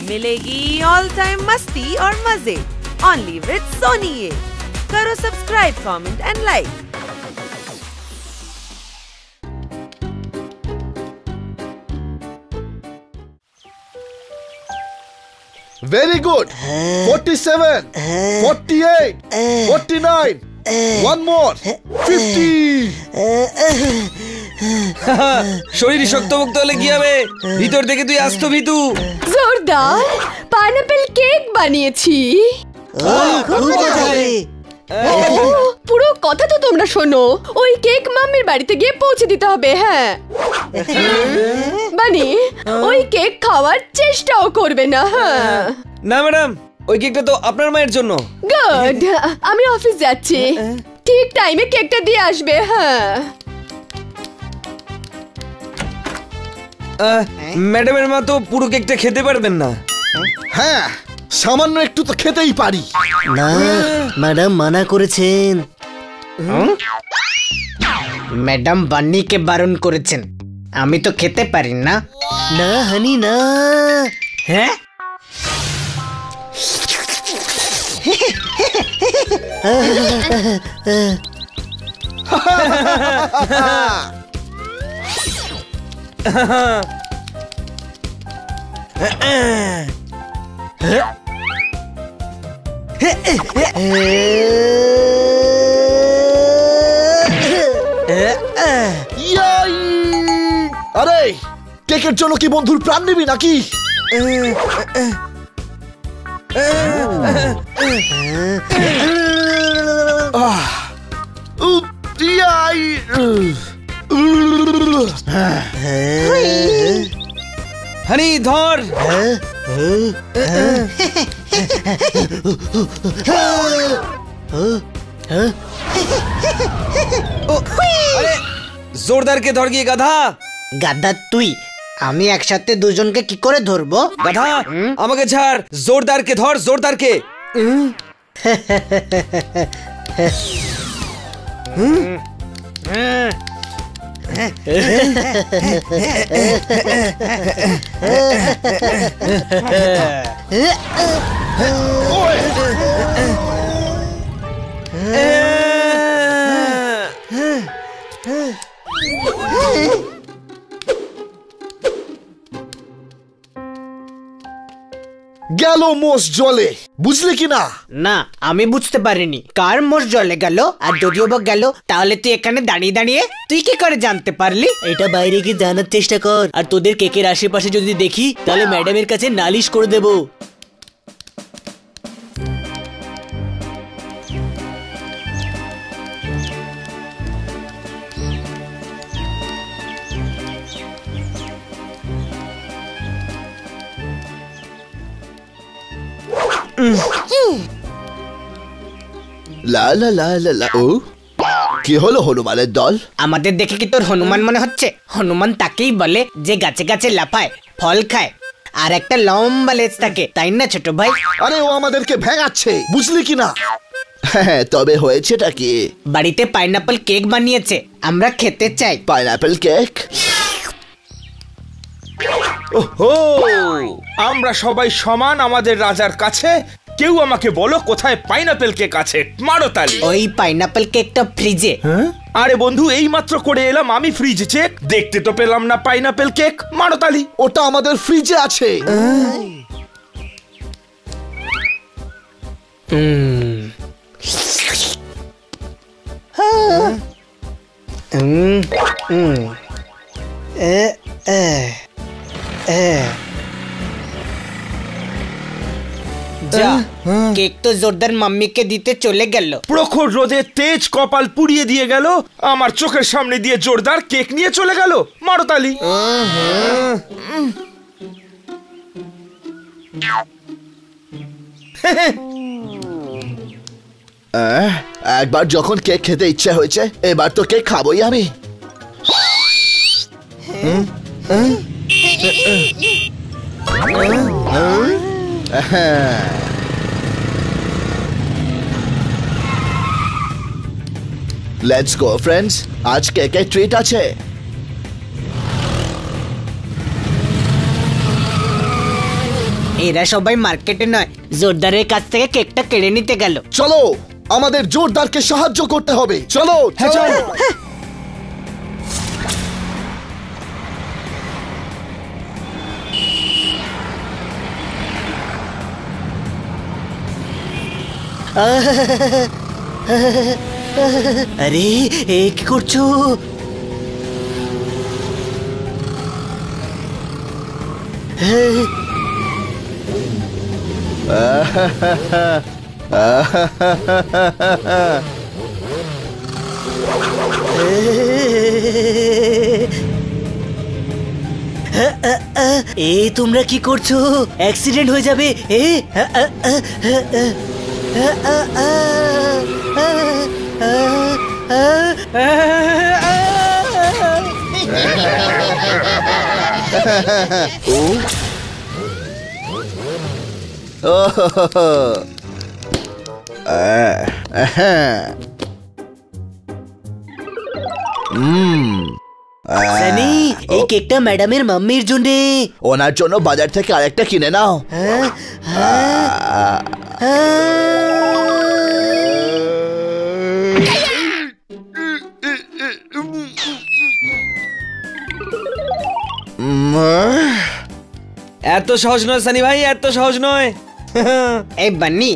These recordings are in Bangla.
मिलेगी ऑल टाइम मस्ती और मजे ओनली विद सोनी ये। करो subscribe, comment and like. Very good. 47, 48, 49. One more. 50. শরীর শক্তভুক্ত হলে কি হবে? ভিতর থেকে তুই আসতো ভিতু। জোরদার পাইনাপেল কেক বানিয়েছি। পুরো কথা তো তোমরা শোনো। ওই কেক মাম্মির বাড়িতে গিয়ে পৌঁছে দিতে হবে। হ্যাঁ বানি, ওই কেক খাওয়ার চেষ্টাও করবে না। হ্যাঁ না ম্যাডাম, ওই কেকটা তো আপনার মায়ের জন্য। গুড, আমি অফিস যাচ্ছি, ঠিক টাইমে কেকটা দিয়ে আসবে। হ্যাঁ ম্যাডামের মা তো পুরো কেকটা খেতে পারবেন না। হ্যাঁ, সামান্য একটু তো খেতেই পারি। না, ম্যাডাম মানা করেছেন। ম্যাডাম বান্নিকে বারণ করেছেন, আমি তো খেতে পারি না। না হানি না। হ্যাঁ আরে কেকের জন্য কি বন্ধুর প্রাণ নিবি নাকি? হানি ধর। জোরদারকে ধর গিয়ে গাধা। গাধা তুই, আমি একসাথে দুজনকে কি করে ধরবো? গাধা আমাকে ছাড়, জোরদারকে ধর, জোরদারকে। গেল মোষ জলে, বুঝলি কিনা? না, আমি বুঝতে পারিনি কার মোষ জলে গেল। আর যদিও বা গেল, তাহলে তুই এখানে দাঁড়িয়ে দাঁড়িয়ে তুই কি করে জানতে পারলি? এটা বাইরে গিয়ে জানার চেষ্টা কর। আর তোদের কেকের আশেপাশে যদি দেখি, তাহলে ম্যাডামের কাছে নালিশ করে দেব। লা লা লা লা লা। ও কি হলো হনুমানের দল? আমাদের দেখে কি তোর হনুমান মনে হচ্ছে? হনুমান তাকেই বলে যে গাছে গাছে লাফায়, ফল খায়, আর একটা লম্বা লেজ থাকে, তাই না ছোট ভাই? আরে ও আমাদেরকে ভেঙাচ্ছে, বুঝলি কিনা? হ্যাঁ, তবে হয়েছেটা কি? বাড়িতে পাইনাপল কেক বানিয়েছে, আমরা খেতে চাই। Pineapple cake? ওহো, আমরা সবাই সমান আমাদের রাজার কাছে। কেউ আমাকে বলো কোথায় পাইনাপেল কেক আছে? মারো তালি। ওই পাইনাপল কেকটা ফ্রিজে। আরে বন্ধু, এই মাত্র করে এলাম আমি ফ্রিজ চেক, দেখতে তো পেলাম না পাইনাপেল কেক। মারো তালি। ওটা আমাদের ফ্রিজে আছে। যা, কেক তো জোরদার মাম্মিকে দিতে চলে গেল। প্রখর রোদে তেজ কপাল পুড়িয়ে দিয়ে গেল, আমার চোখের সামনে দিয়ে জোরদার কেক নিয়ে চলে গেল। মারো তালি। একবার যখন কেক খেতে ইচ্ছে হয়েছে, এবার তো কেক খাবোই আমি। লেটস গো ফ্রেন্ডস, আজ কেকের ট্রিট আছে। এরা সবাই মার্কেটে নয়, জোরদারের কাছ থেকে কেকটা কেড়ে নিতে গেল। চলো, আমাদের জোরদারকে সাহায্য করতে হবে। চলো চলো। আরে এ কি করছো? এ তোমরা কি করছো? অ্যাক্সিডেন্ট হয়ে যাবে। সানি, এই কেকটা ম্যাডামের মাম্মির জন্য। ওনার জন্য বাজার থেকে আরেকটা কিনে নাও। এত সহজ নয় সানি ভাই, এত সহজ নয়। এই বান্নি,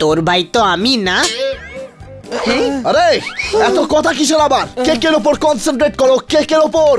তোর ভাই তো আমি না। আরে এত কথা কিসের আবার? কেকের ওপর কনসেন্ট্রেট করো, কেকের ওপর।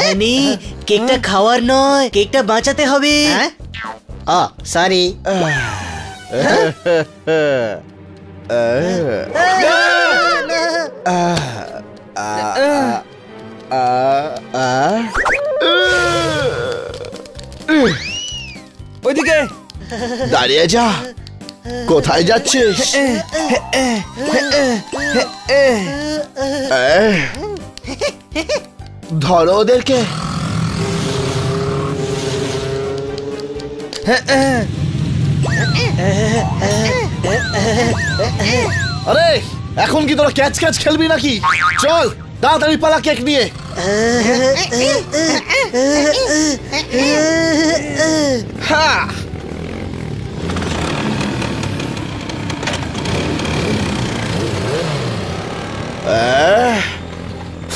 সানি, কেকটা খাওয়ার নয়, কেকটা বাঁচাতে হবে। ও সরি। ওইদিকে দাঁড়িয়ে যা। কোথায় যাচ্ছিস? ধরো ওদেরকে। আরে এখন কি তোরা ক্যাচ ক্যাচ খেলবি নাকি? চল তাড়াতাড়ি পালা কেক নিয়ে।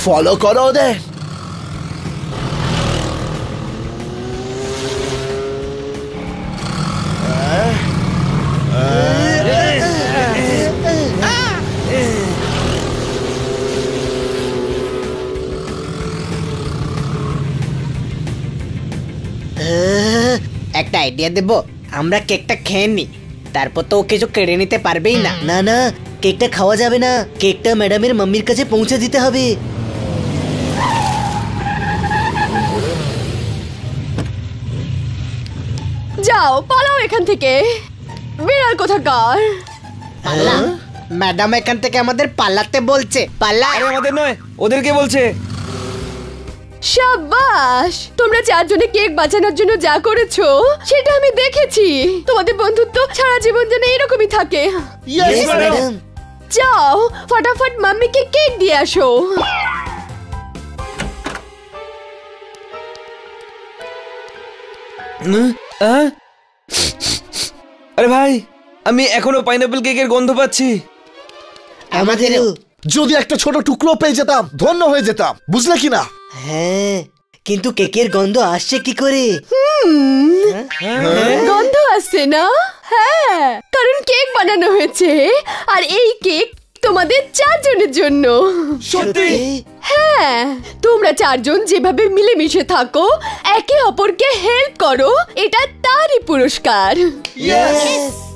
ফলো করো ওদের। একটা আইডিয়া দেব, আমরা কেকটা খেয়ে নি, তারপর তো ও কিছু কেড়ে নিতে পারবেই না। না না, কেকটা খাওয়া যাবে না, কেকটা ম্যাডামের মাম্মির কাছে পৌঁছে দিতে হবে। যাও, পালাও এখান থেকে, বিড়াল কোথাকার। ম্যাডাম এখান থেকে আমাদের পালাতে বলছে। পালা। আরে আমাদের নয়, ওদেরকে বলছে। শাবাশ, তোমরা চারজনে কেক বাঁচানোর জন্য যা করেছো সেটা আমি দেখেছি। তোমাদের বন্ধুত্ব সারা জীবন যেন এরকমই থাকে। Yes, madam. যাও, ফটাফট মাম্মিকে কেক দিয়ে আসো। আরে ভাই, আমি এখনো পাইনাপেল কেকের গন্ধ পাচ্ছি। আমাদেরও। যদি একটা ছোট টুকরো পেয়ে যেতাম, ধন্য হয়ে যেতাম, বুঝলে কিনা? হ্যাঁ, কিন্তু কেকের গন্ধ আসছে কি করে? গন্ধ আসছে না? হ্যাঁ, কারণ কেক বানানো হয়েছে, আর এই কেক তোমাদের চারজনের জন্য। সত্যি? হ্যাঁ, তোমরা চারজন যেভাবে মিলেমিশে থাকো, একে অপরকে হেল্প করো, এটা তারই পুরস্কার। Yes!